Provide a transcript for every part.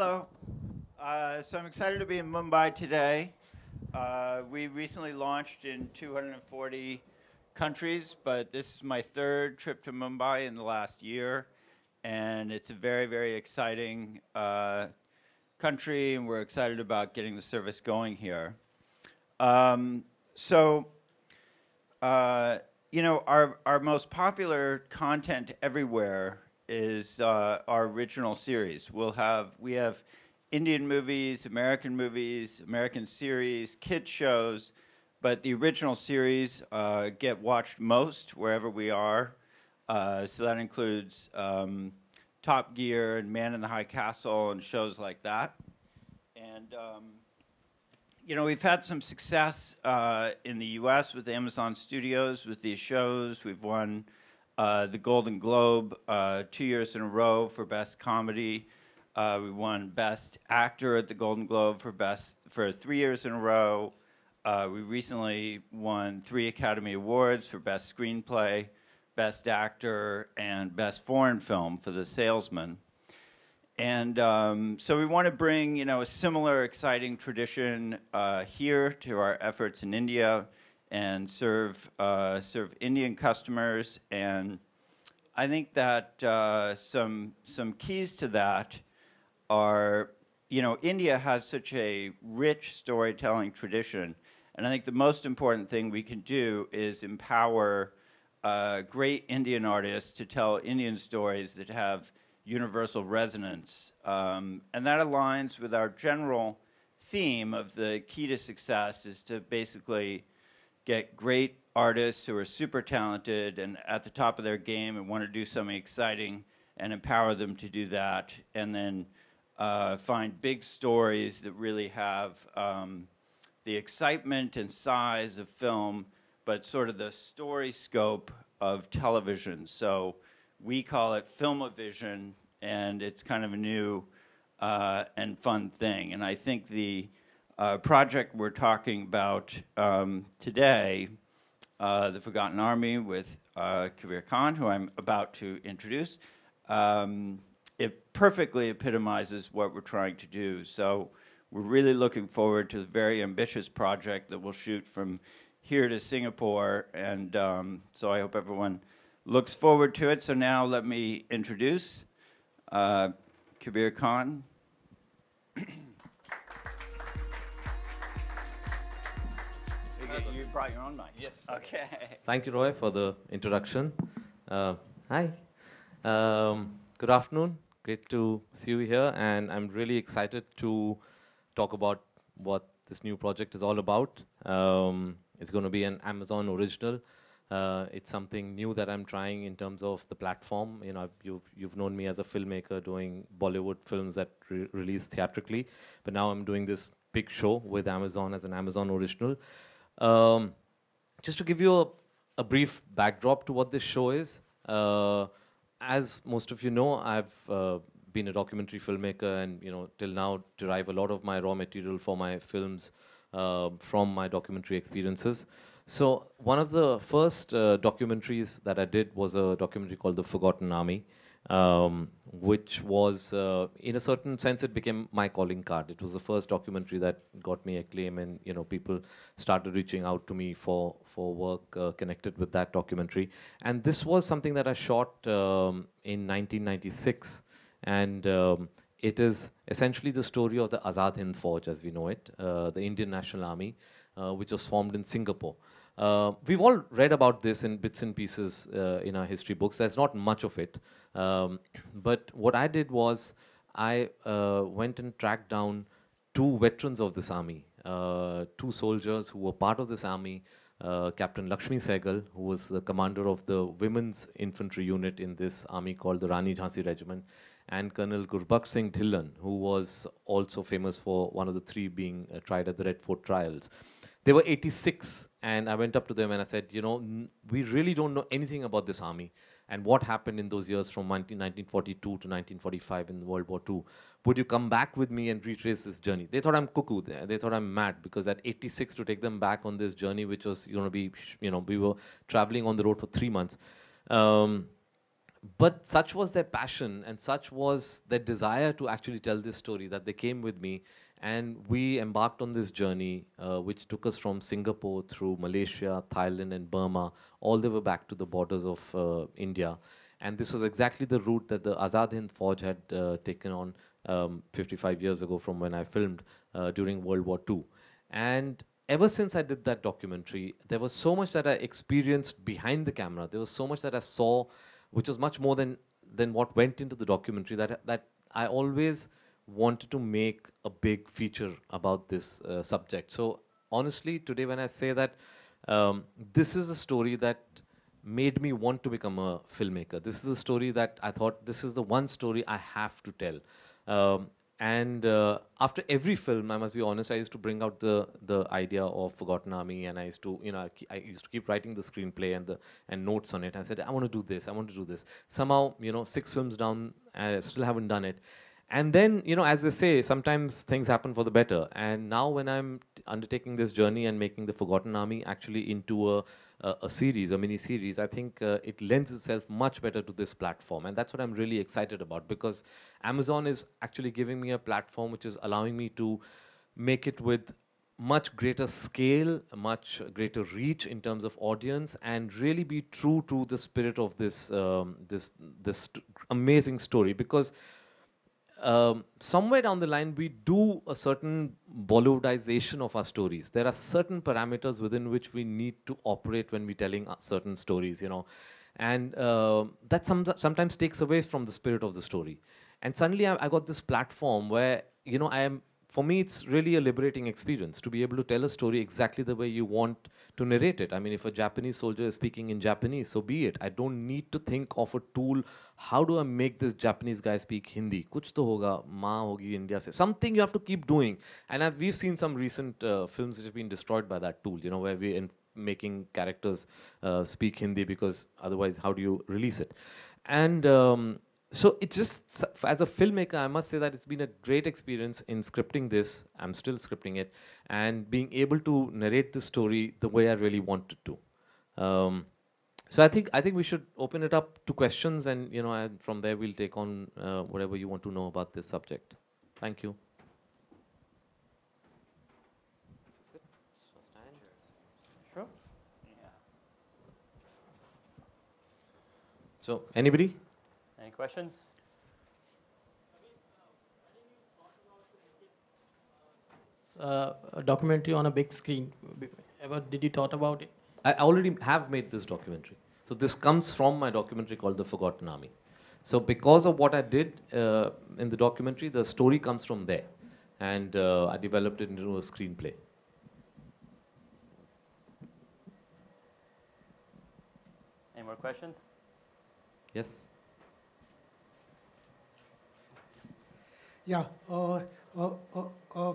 Hello. So I'm excited to be in Mumbai today. We recently launched in 240 countries, but this is my third trip to Mumbai in the last year, and it's a very, very exciting country, and we're excited about getting the service going here. Um, so, our most popular content everywhere is our original series. We have Indian movies, American series, kids shows, but the original series get watched most wherever we are. So that includes Top Gear and Man in the High Castle and shows like that. And we've had some success in the U.S. with Amazon Studios with these shows. We've won the Golden Globe 2 years in a row for Best Comedy. We won Best Actor at the Golden Globe for 3 years in a row. We recently won 3 Academy Awards for Best Screenplay, Best Actor, and Best Foreign Film for The Salesman. And so we want to bring, a similar exciting tradition here to our efforts in India and serve Indian customers. And I think that some keys to that are, India has such a rich storytelling tradition, and I think the most important thing we can do is empower great Indian artists to tell Indian stories that have universal resonance. And that aligns with our general theme of the key to success is to basically get great artists who are super talented and at the top of their game and want to do something exciting and empower them to do that, and then find big stories that really have the excitement and size of film, but sort of the story scope of television. So we call it Filmavision, and it's kind of a new and fun thing. And I think the project we're talking about today, The Forgotten Army with Kabir Khan, who I'm about to introduce, it perfectly epitomizes what we're trying to do. So we're really looking forward to a very ambitious project that we'll shoot from here to Singapore, and so I hope everyone looks forward to it. So now let me introduce Kabir Khan. You brought your own mic. Yes. Okay. Thank you, Roy, for the introduction. Hi. Good afternoon. Great to see you here, and I'm really excited to talk about what this new project is all about. It's going to be an Amazon original. It's something new that I'm trying in terms of the platform. You've known me as a filmmaker doing Bollywood films that release theatrically, but now I'm doing this big show with Amazon as an Amazon original. Just to give you a brief backdrop to what this show is, as most of you know, I've been a documentary filmmaker, and till now derive a lot of my raw material for my films from my documentary experiences. So one of the first documentaries that I did was a documentary called The Forgotten Army, which was, in a certain sense, it became my calling card. It was the first documentary that got me acclaim, and people started reaching out to me for work connected with that documentary. And this was something that I shot in 1996, and it is essentially the story of the Azad Hind Fauj, as we know it, the Indian National Army, which was formed in Singapore. We've all read about this in bits and pieces in our history books. There's not much of it. But what I did was I went and tracked down 2 veterans of this army, 2 soldiers who were part of this army, Captain Lakshmi Sehgal, who was the commander of the women's infantry unit in this army called the Rani Jhansi Regiment, and Colonel Gurbakh Singh Dhillon, who was also famous for one of the 3 being tried at the Red Fort trials. They were 86, and I went up to them and I said, we really don't know anything about this army and what happened in those years from 1942 to 1945 in World War II. Would you come back with me and retrace this journey? They thought I'm cuckoo there. They thought I'm mad, because at 86 to take them back on this journey, which was going to be, we were traveling on the road for 3 months. But such was their passion and such was their desire to actually tell this story that they came with me, and we embarked on this journey, which took us from Singapore through Malaysia, Thailand, and Burma, all the way back to the borders of India. And this was exactly the route that the Azad Hind Fauj had taken on 55 years ago from when I filmed during World War II. And ever since I did that documentary, there was so much that I experienced behind the camera. There was so much that I saw, which was much more than what went into the documentary, that I always wanted to make a big feature about this subject. So honestly, today when I say that this is a story that made me want to become a filmmaker. This is a story that I thought this is the one story I have to tell. And after every film, I must be honest, I used to bring out the idea of Forgotten Army, and I used to, I used to keep writing the screenplay and notes on it. I said, I want to do this, I want to do this. Somehow, 6 films down, I still haven't done it. And then, as they say, sometimes things happen for the better. And now when I'm undertaking this journey and making the Forgotten Army actually into a series, a mini series, I think it lends itself much better to this platform. And that's what I'm really excited about, because Amazon is actually giving me a platform which is allowing me to make it with much greater scale, much greater reach in terms of audience, and really be true to the spirit of this amazing story. Because somewhere down the line, we do a certain Bollywoodization of our stories. There are certain parameters within which we need to operate when we're telling certain stories, and that sometimes takes away from the spirit of the story. And suddenly, I got this platform where, for me, it's really a liberating experience to be able to tell a story exactly the way you want to narrate it. I mean, if a Japanese soldier is speaking in Japanese, so be it. I don't need to think of a tool. How do I make this Japanese guy speak Hindi? Kuch to hoga, maa hogi India se. Something you have to keep doing. And we've seen some recent films that have been destroyed by that tool, where we're making characters speak Hindi, because otherwise, how do you release it? And so it's just, as a filmmaker, I must say that it's been a great experience in scripting this. I'm still scripting it, and being able to narrate the story the way I really wanted to. So I think we should open it up to questions, and and from there we'll take on whatever you want to know about this subject. Thank you. Sure. So anybody? Any questions? A documentary on a big screen. Ever did you thought about it? I already have made this documentary. So this comes from my documentary called The Forgotten Army. So because of what I did in the documentary, the story comes from there. And I developed it into a screenplay. Any more questions? Yes? Yeah,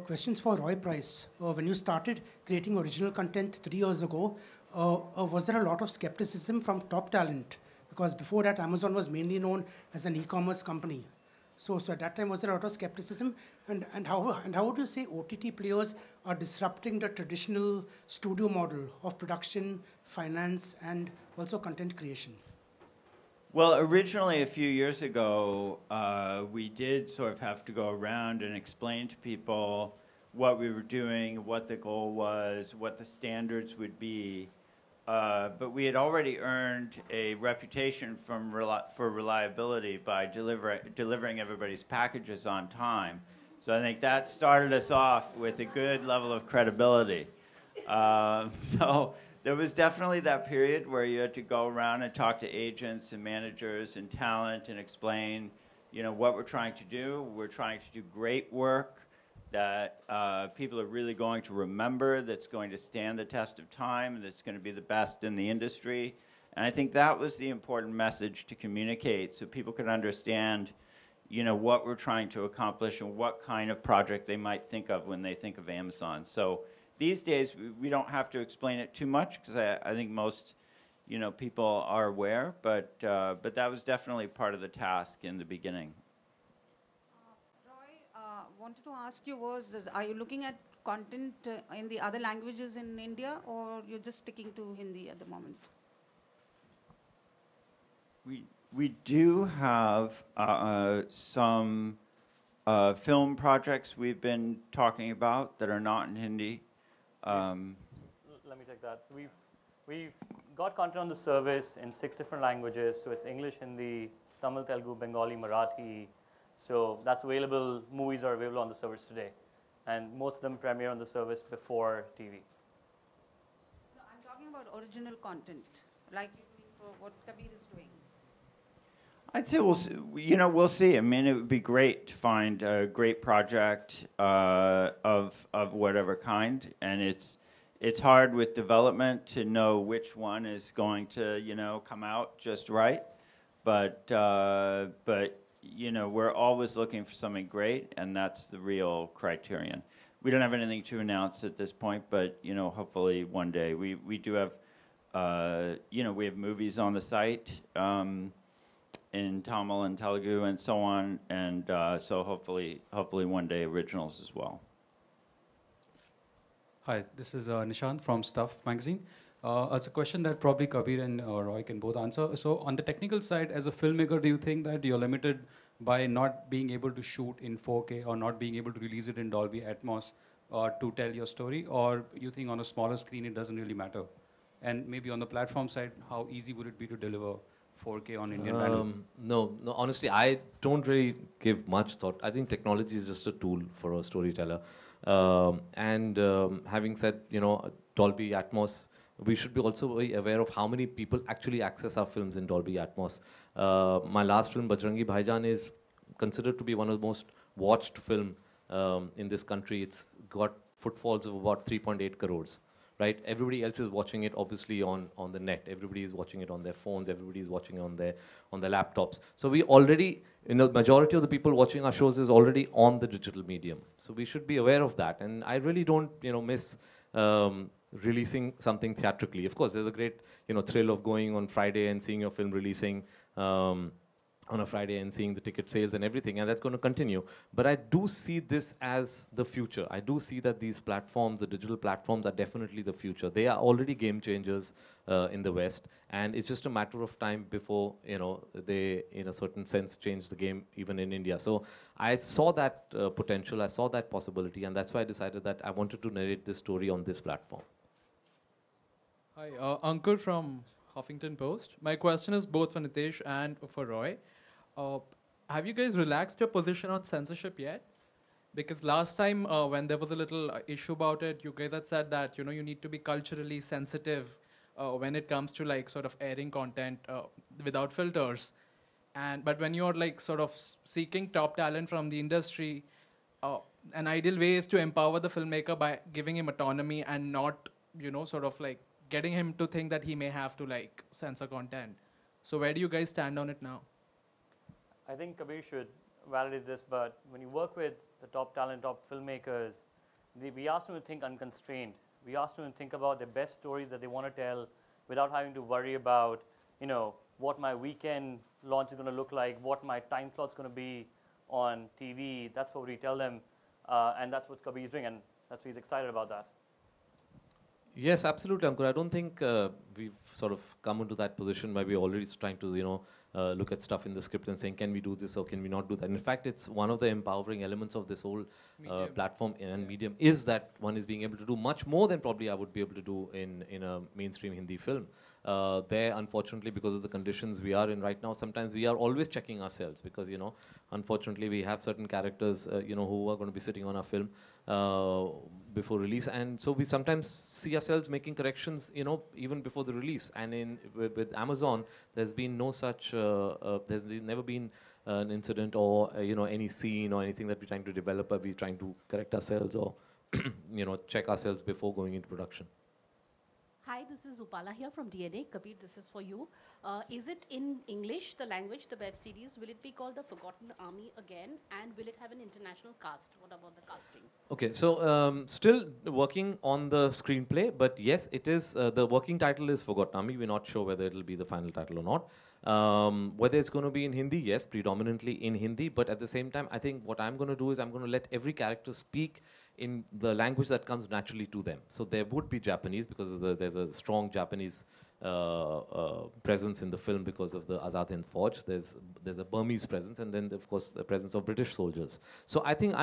questions for Roy Price. When you started creating original content 3 years ago, was there a lot of skepticism from top talent? Because before that, Amazon was mainly known as an e-commerce company. So at that time, was there a lot of skepticism? And how would you say OTT players are disrupting the traditional studio model of production, finance, and also content creation? Well, originally, a few years ago, we did sort of have to go around and explain to people what we were doing, what the goal was, what the standards would be. But we had already earned a reputation for reliability by delivering everybody's packages on time. So I think that started us off with a good level of credibility. So there was definitely that period where you had to go around and talk to agents and managers and talent and explain, what we're trying to do. We're trying to do great work that people are really going to remember, that's going to stand the test of time, that's going to be the best in the industry. And I think that was the important message to communicate, so people could understand, what we're trying to accomplish and what kind of project they might think of when they think of Amazon. So these days, we don't have to explain it too much, because I think most, people are aware, but that was definitely part of the task in the beginning. Wanted to ask you are you looking at content in the other languages in India, or you're just sticking to Hindi at the moment? We do have some film projects we've been talking about that are not in Hindi. Let me take that. We've got content on the service in 6 different languages. So it's English, Hindi, Tamil, Telugu, Bengali, Marathi. So that's available. Movies are available on the service today. And most of them premiere on the service before TV. No, I'm talking about original content, like you're doing for what Kabir is doing. I'd say we'll see. I mean, it would be great to find a great project of whatever kind, and it's hard with development to know which one is going to come out just right. But we're always looking for something great, and that's the real criterion. We don't have anything to announce at this point, but hopefully one day we do have we have movies on the site. In Tamil and Telugu and so on, and so hopefully one day originals as well. Hi, this is Nishant from Stuff magazine. It's a question that probably Kabir and Roy can both answer. So on the technical side, as a filmmaker, do you think that you're limited by not being able to shoot in 4K or not being able to release it in Dolby Atmos to tell your story, or you think on a smaller screen it doesn't really matter? And maybe on the platform side, how easy would it be to deliver 4K on Indian bandwidth? No, honestly, I don't really give much thought. I think technology is just a tool for a storyteller. Having said, Dolby Atmos, we should be also be aware of how many people actually access our films in Dolby Atmos. My last film, Bajrangi Bhaijaan, is considered to be one of the most watched film in this country. It's got footfalls of about 3.8 crores. Right? Everybody else is watching it obviously on the net. Everybody is watching it on their phones. Everybody is watching it on their laptops. So we already, majority of the people watching our shows is already on the digital medium. So we should be aware of that. And I really don't, miss releasing something theatrically. Of course, there's a great, thrill of going on Friday and seeing your film releasing on a Friday and seeing the ticket sales and everything, and that's going to continue. But I do see this as the future. I do see that these platforms, the digital platforms, are definitely the future. They are already game changers in the West, and it's just a matter of time before they, in a certain sense, change the game even in India. So I saw that potential, I saw that possibility, and that's why I decided that I wanted to narrate this story on this platform. Hi, Ankur from Huffington Post. My question is both for Nitesh and for Roy. Have you guys relaxed your position on censorship yet? Because last time when there was a little issue about it, you guys had said that you need to be culturally sensitive when it comes to sort of airing content without filters. But when you're sort of seeking top talent from the industry, an ideal way is to empower the filmmaker by giving him autonomy and not sort of getting him to think that he may have to censor content. So where do you guys stand on it now? I think Kabir should validate this, but when you work with the top talent, top filmmakers, we ask them to think unconstrained. We ask them to think about the best stories that they want to tell without having to worry about, what my weekend launch is going to look like, what my time slot's going to be on TV. That's what we tell them, and that's what Kabir is doing, and that's why he's excited about that. Yes, absolutely, Ankur. I don't think we've sort of come into that position where we're already trying to, look at stuff in the script and saying, can we do this or can we not do that? In fact, it's one of the empowering elements of this whole platform and medium is that one is being able to do much more than probably I would be able to do in a mainstream Hindi film. There, unfortunately, because of the conditions we are in right now, sometimes we are always checking ourselves because, unfortunately, we have certain characters, who are going to be sitting on our film before release. And so we sometimes see ourselves making corrections, even before the release. And with Amazon, there's been no such, there's never been an incident or, any scene or anything that we're trying to develop or we're trying to correct ourselves or, check ourselves before going into production. Hi, this is Upala here from DNA. Kabir, this is for you. Is it in English, the language, the web series? Will it be called The Forgotten Army again? And will it have an international cast? What about the casting? Okay, so still working on the screenplay, but yes, it is, the working title is Forgotten Army. We're not sure whether it'll be the final title or not. Whether it's going to be in Hindi, yes, predominantly in Hindi, but at the same time, I think what I'm going to do is I'm going to let every character speak in the language that comes naturally to them. So there would be Japanese because there's a strong Japanese presence in the film because of the Azad Hind Fauj. There's a Burmese presence, and then of course the presence of British soldiers. So I think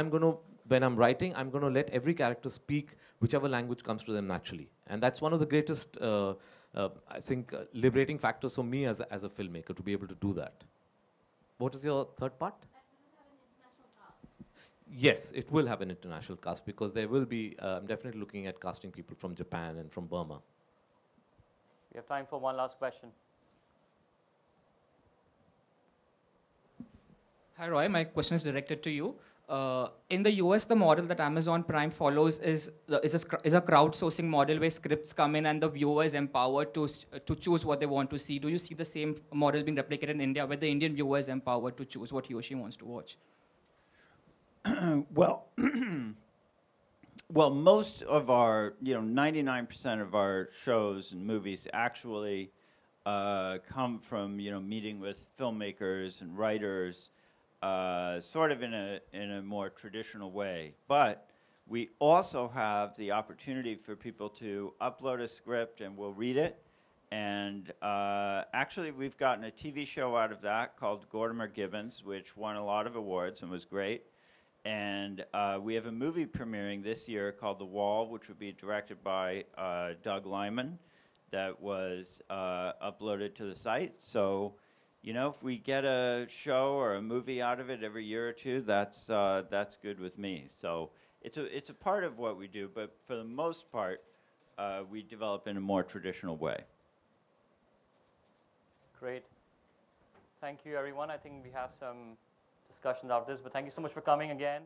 when I'm writing, I'm going to let every character speak whichever language comes to them naturally, and that's one of the greatest, I think, liberating factors for me as a filmmaker to be able to do that. What is your third part? Yes, it will have an international cast because there will be. I'm definitely looking at casting people from Japan and from Burma. We have time for one last question. Hi, Roy. My question is directed to you. In the US, the model that Amazon Prime follows is a crowdsourcing model where scripts come in and the viewer is empowered to choose what they want to see. Do you see the same model being replicated in India, where the Indian viewer is empowered to choose what he or she wants to watch? Well, well, most of our, 99% of our shows and movies actually come from, meeting with filmmakers and writers, sort of in a more traditional way. But we also have the opportunity for people to upload a script and we'll read it. And actually, we've gotten a TV show out of that called Gordimer Gibbons, which won a lot of awards and was great. And we have a movie premiering this year called The Wall, which will be directed by Doug Liman, that was uploaded to the site. So, if we get a show or a movie out of it every year or two, that's good with me. So it's a part of what we do, but for the most part, we develop in a more traditional way. Great. Thank you, everyone. I think we have some discussions after this, but thank you so much for coming again.